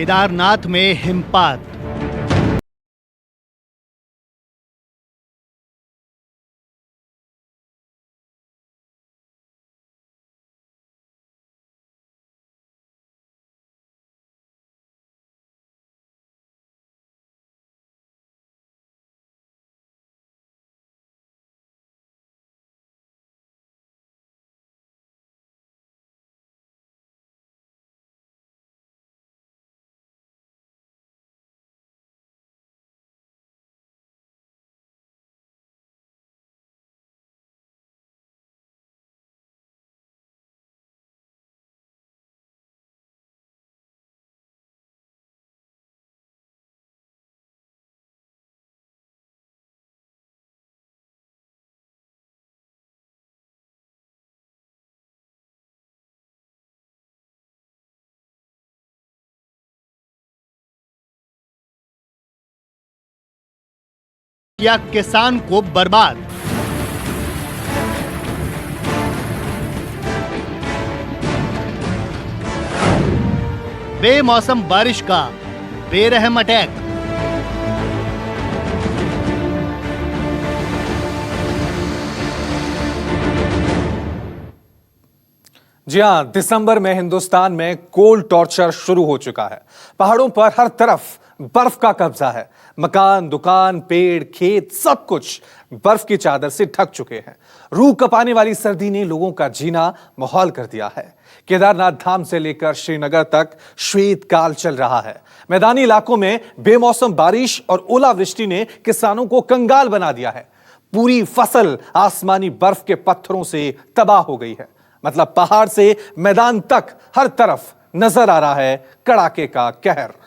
केदारनाथ में हिमपात। किया किसान को बर्बाद। बेमौसम बारिश का बेरहम अटैक। जी हां, दिसंबर में हिंदुस्तान में कोल्ड टॉर्चर शुरू हो चुका है। पहाड़ों पर हर तरफ बर्फ का कब्जा है। मकान, दुकान, पेड़, खेत सब कुछ बर्फ की चादर से ढक चुके हैं। रूह कपाने वाली सर्दी ने लोगों का जीना मुहाल कर दिया है। केदारनाथ धाम से लेकर श्रीनगर तक श्वेत काल चल रहा है। मैदानी इलाकों में बेमौसम बारिश और ओलावृष्टि ने किसानों को कंगाल बना दिया है। पूरी फसल आसमानी बर्फ के पत्थरों से तबाह हो गई है। मतलब पहाड़ से मैदान तक हर तरफ नजर आ रहा है कड़ाके का कहर।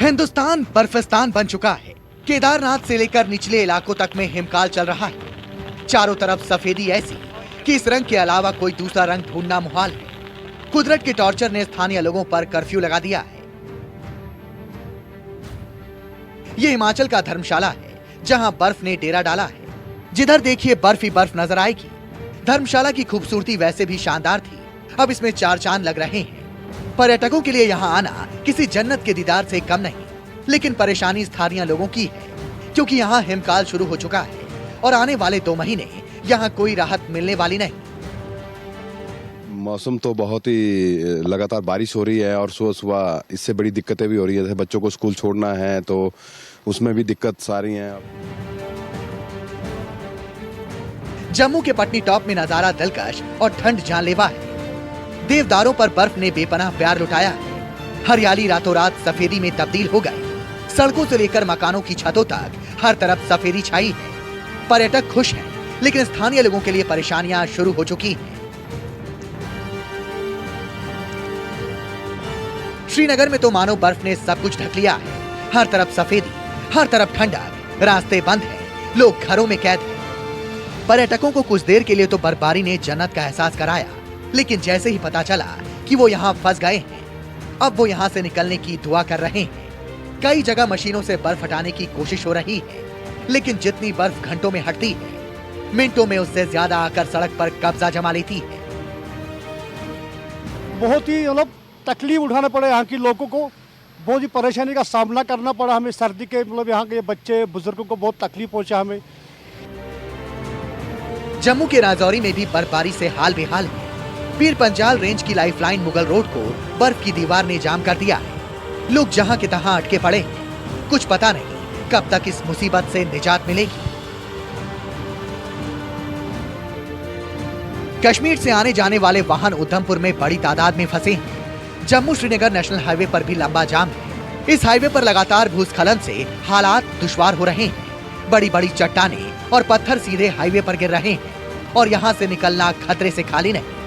हिंदुस्तान बर्फिस्तान बन चुका है। केदारनाथ से लेकर निचले इलाकों तक में हिमकाल चल रहा है। चारों तरफ सफेदी ऐसी कि इस रंग के अलावा कोई दूसरा रंग ढूंढना मुहाल है। कुदरत के टॉर्चर ने स्थानीय लोगों पर कर्फ्यू लगा दिया है। ये हिमाचल का धर्मशाला है, जहां बर्फ ने डेरा डाला है। जिधर देखिए बर्फ ही बर्फ नजर आएगी। धर्मशाला की खूबसूरती वैसे भी शानदार थी, अब इसमें चार चांद लग रहे हैं। पर्यटकों के लिए यहाँ आना किसी जन्नत के दीदार से कम नहीं। लेकिन परेशानी स्थानीय लोगों की है, क्योंकि यहाँ हिमकाल शुरू हो चुका है और आने वाले 2 महीने यहाँ कोई राहत मिलने वाली नहीं। मौसम तो बहुत ही लगातार बारिश हो रही है और सुबह सुबह इससे बड़ी दिक्कतें भी हो रही है। जैसे बच्चों को स्कूल छोड़ना है तो उसमें भी दिक्कत सारी है। जम्मू के पटनी टॉप में नजारा दिलकश और ठंड जानलेवा है। देवदारों पर बर्फ ने बेपनाह प्यार लुटाया है। हरियाली रातों रात सफेदी में तब्दील हो गई। सड़कों से लेकर मकानों की छतों तक हर तरफ सफेदी छाई है। पर्यटक खुश हैं, लेकिन स्थानीय लोगों के लिए परेशानियां शुरू हो चुकी हैं। श्रीनगर में तो मानो बर्फ ने सब कुछ ढक लिया है। हर तरफ सफेदी, हर तरफ ठंडक, रास्ते बंद हैं, लोग घरों में कैद हैं। पर्यटकों को कुछ देर के लिए तो बर्फबारी ने जन्नत का एहसास कराया, लेकिन जैसे ही पता चला कि वो यहाँ फंस गए हैं, अब वो यहाँ से निकलने की दुआ कर रहे हैं। कई जगह मशीनों से बर्फ हटाने की कोशिश हो रही है, लेकिन जितनी बर्फ घंटों में हटती है, मिनटों में उससे ज्यादा आकर सड़क पर कब्जा जमा लेती है। बहुत ही तकलीफ उठाना पड़ा यहाँ के लोगों को। बहुत ही परेशानी का सामना करना पड़ा हमें। सर्दी के यहाँ के बच्चे बुजुर्गों को बहुत तकलीफ पहुंचा हमें। जम्मू के राजौरी में भी बर्फबारी से हाल बेहाल है। पीर पंजाल रेंज की लाइफलाइन मुगल रोड को बर्फ की दीवार ने जाम कर दिया है। लोग जहां के तहां अटके पड़े हैं। कुछ पता नहीं कब तक इस मुसीबत से निजात मिलेगी। कश्मीर से आने जाने वाले वाहन उधमपुर में बड़ी तादाद में फंसे हैं। जम्मू श्रीनगर नेशनल हाईवे पर भी लंबा जाम है। इस हाईवे पर लगातार भूस्खलन से हालात दुश्वार हो रहे हैं। बड़ी बड़ी चट्टानें और पत्थर सीधे हाईवे पर गिर रहे हैं और यहाँ से निकलना खतरे से खाली नहीं।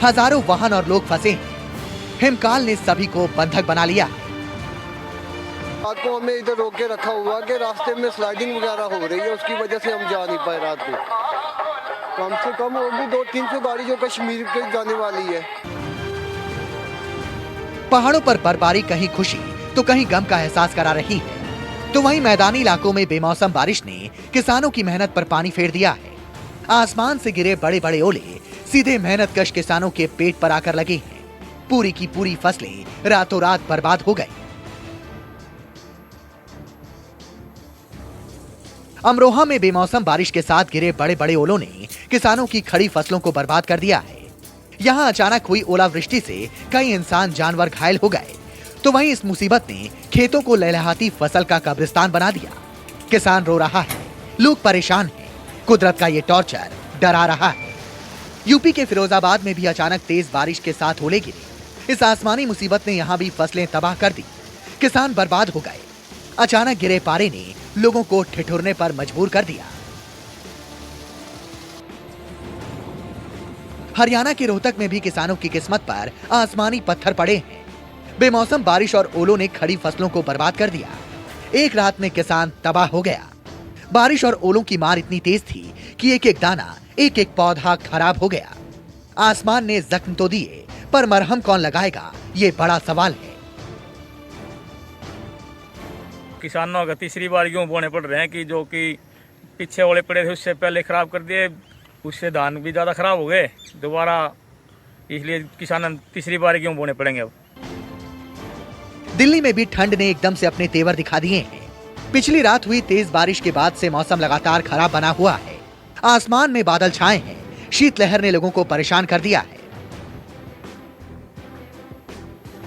हजारों वाहन और लोग फंसे हैं। हिमकाल ने सभी को बंधक बना लिया। रात को हमें इधर रोक के रखा हुआ कि रास्ते में स्लाइडिंग वगैरह हो रही है, उसकी वजह से हम जा नहीं पाए रात को। कम से कम होगी 200-300 गाड़ी जो कश्मीर के जाने वाली है। पहाड़ों पर बर्फबारी कहीं खुशी तो कहीं गम का एहसास करा रही है, तो वहीं मैदानी इलाकों में बेमौसम बारिश ने किसानों की मेहनत पर पानी फेर दिया है। आसमान से गिरे बड़े बड़े ओले सीधे मेहनतकश किसानों के पेट पर आकर लगे हैं। पूरी की पूरी फसलें रातों रात बर्बाद हो गई। अमरोहा में बेमौसम बारिश के साथ गिरे बड़े बड़े ओलों ने किसानों की खड़ी फसलों को बर्बाद कर दिया है। यहां अचानक हुई ओलावृष्टि से कई इंसान जानवर घायल हो गए, तो वहीं इस मुसीबत ने खेतों को लहलहाती फसल का कब्रिस्तान बना दिया। किसान रो रहा है, लोग परेशान हैं, कुदरत का ये टॉर्चर डरा रहा है। यूपी के फिरोजाबाद में भी अचानक तेज बारिश के साथ ओले गिरे। इस आसमानी मुसीबत ने यहां भी फसलें तबाह कर दी, किसान बर्बाद हो गए। अचानक गिरे पारे ने लोगों को ठिठुरने पर मजबूर कर दिया। हरियाणा के रोहतक में भी किसानों की किस्मत पर आसमानी पत्थर पड़े हैं। बेमौसम बारिश और ओलों ने खड़ी फसलों को बर्बाद कर दिया। एक रात में किसान तबाह हो गया। बारिश और ओलों की मार इतनी तेज थी कि एक एक दाना, एक एक पौधा खराब हो गया। आसमान ने जख्म तो दिए, पर मरहम कौन लगाएगा, ये बड़ा सवाल है। किसानों का तीसरी बार यूं बोने पड़ रहे हैं कि जो कि पीछे ओले पड़े थे उससे पहले खराब कर दिए, उससे धान भी ज़्यादा खराब हो गए दोबारा, इसलिए किसान तीसरी बार क्यों बोने पड़ेंगे अब। दिल्ली में भी ठंड ने एकदम से अपने तेवर दिखा दिए हैं। पिछली रात हुई तेज बारिश के बाद से मौसम लगातार खराब बना हुआ है। आसमान में बादल छाए हैं। शीतलहर ने लोगों को परेशान कर दिया है।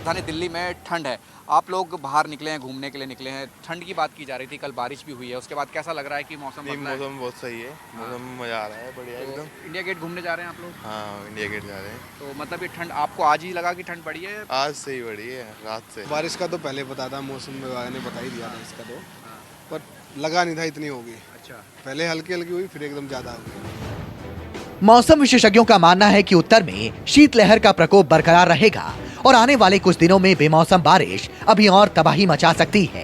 राजधानी दिल्ली में ठंड है। आप लोग बाहर निकले हैं, घूमने के लिए निकले हैं, ठंड की बात की जा रही थी, कल बारिश भी हुई है, उसके बाद कैसा लग रहा है कि मौसम बदला है? मौसम बहुत सही है, मौसम मजा आ रहा है, बढ़िया एकदम। इंडिया गेट घूमने जा रहे हैं आप लोग? हाँ, इंडिया गेट जा रहे हैं। तो मतलब ये ठंड आपको आज ही लगा कि ठंड बढ़ी है? आज से ही बढ़ी है, रात से। बारिश का तो पहले पता था, मौसम विभाग ने बता ही दिया था इसका, तो पर लगा नहीं था इतनी होगी। अच्छा, पहले हल्की हल्की हुई, फिर एकदम ज्यादा हो गई। मौसम विशेषज्ञों का मानना है कि उत्तर में शीतलहर का प्रकोप बरकरार रहेगा और आने वाले कुछ दिनों में बेमौसम बारिश अभी और तबाही मचा सकती है।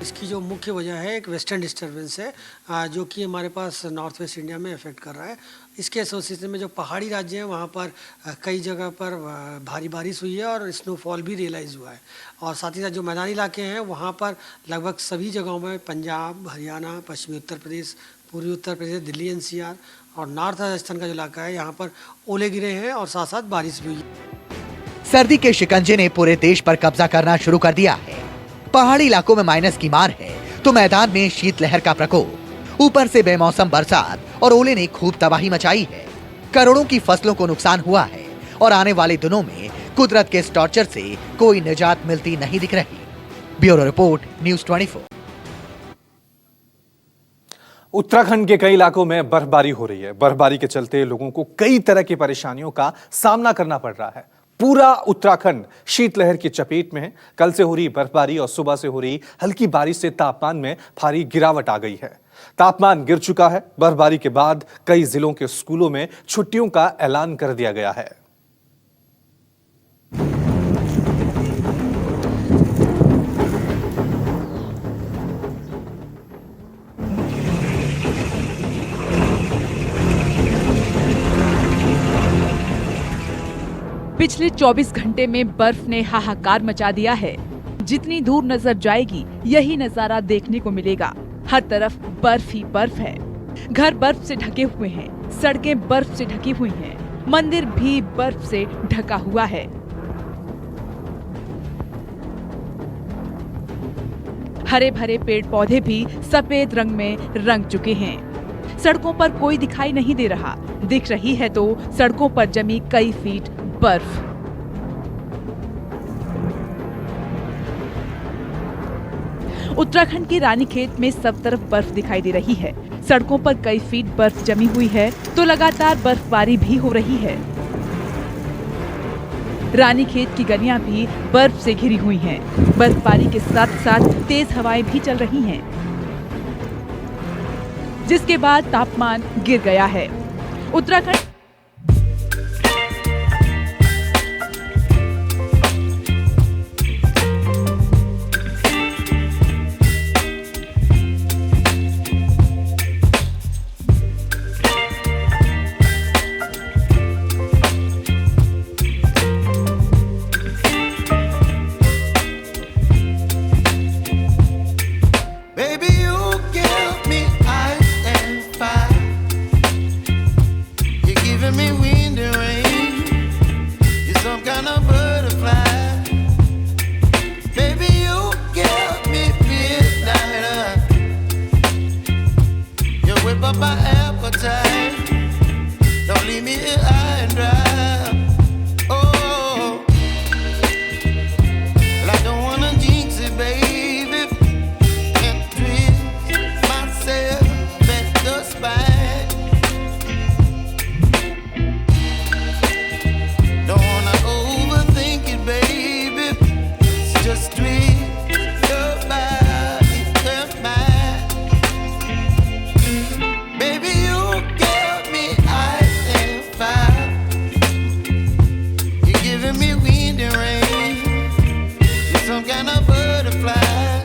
इसकी जो मुख्य वजह है एक वेस्टर्न डिस्टर्बेंस है, जो कि हमारे पास नॉर्थ वेस्ट इंडिया में इफेक्ट कर रहा है। इसके एसोसिएशन में जो पहाड़ी राज्य हैं वहाँ पर कई जगह पर भारी बारिश हुई है और स्नोफॉल भी रियलाइज़ हुआ है। और साथ ही साथ जो मैदानी इलाके हैं वहाँ पर लगभग सभी जगहों में पंजाब, हरियाणा, पश्चिमी उत्तर प्रदेश, पूर्वी उत्तर प्रदेश, दिल्ली एनसीआर और नॉर्थ राजस्थान का जो इलाका है यहाँ पर ओले गिरे हैं और साथ साथ बारिश भी हुई है। सर्दी के शिकंजे ने पूरे देश पर कब्जा करना शुरू कर दिया है। पहाड़ी इलाकों में माइनस की मार है तो मैदान में शीतलहर का प्रकोप, ऊपर से बेमौसम बरसात और ओले ने खूब तबाही मचाई है। करोड़ों की फसलों को नुकसान हुआ है और आने वाले दिनों में कुदरत के इस टॉर्चर से कोई निजात मिलती नहीं दिख रही। Bureau report, news 24। उत्तराखंड के कई इलाकों में बर्फबारी हो रही है। बर्फबारी के चलते लोगों को कई तरह की परेशानियों का सामना करना पड़ रहा है। पूरा उत्तराखंड शीतलहर की चपेट में है। कल से हो रही बर्फबारी और सुबह से हो रही हल्की बारिश से तापमान में भारी गिरावट आ गई है। तापमान गिर चुका है। बर्फबारी के बाद कई जिलों के स्कूलों में छुट्टियों का ऐलान कर दिया गया है। पिछले 24 घंटे में बर्फ ने हाहाकार मचा दिया है। जितनी दूर नजर जाएगी यही नजारा देखने को मिलेगा। हर तरफ बर्फ ही बर्फ है। घर बर्फ से ढके हुए हैं, सड़कें बर्फ से ढकी हुई हैं, मंदिर भी बर्फ से ढका हुआ है। हरे भरे पेड़ पौधे भी सफेद रंग में रंग चुके हैं। सड़कों पर कोई दिखाई नहीं दे रहा। दिख रही है तो सड़कों पर जमी कई फीट बर्फ। उत्तराखंड के रानीखेत में सब तरफ बर्फ दिखाई दे रही है। सड़कों पर कई फीट बर्फ जमी हुई है तो लगातार बर्फबारी भी हो रही है। रानीखेत की गलियां भी बर्फ से घिरी हुई हैं। बर्फबारी के साथ साथ तेज हवाएं भी चल रही हैं, जिसके बाद तापमान गिर गया है। Uttarakhand appetite. Don't leave me here high and dry. Oh, well, I don't wanna jinx it, baby, and twist myself at the spine. Don't wanna overthink it, baby. It's just twist your body and mine. Baby, you give me ice and fire. You're giving me wind and rain. You're some kind of butterfly.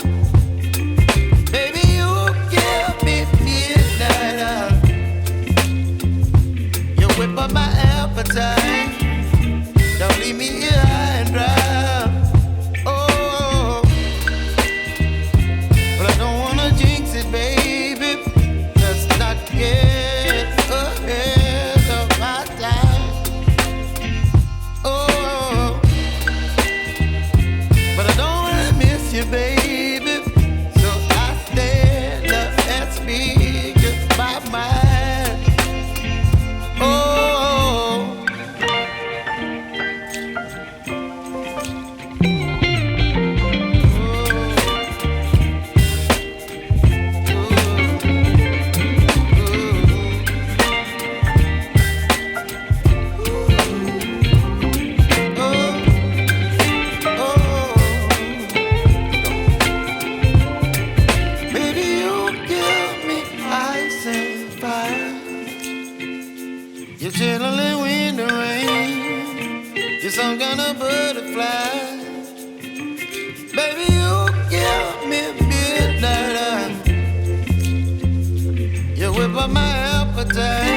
Baby, you give me midnight. You whip up my appetite. Don't leave me here high and dry. Oh, but I don't wanna jinx it, baby. Let's not get ahead of my time. Oh, but I don't wanna miss you, baby. So I stand up and speak just my mind. Oh. Baby, you give me ice and fire. You're chilling wind and rain. You're some kind of butterfly. Baby, you give me midnight. You whip up my appetite.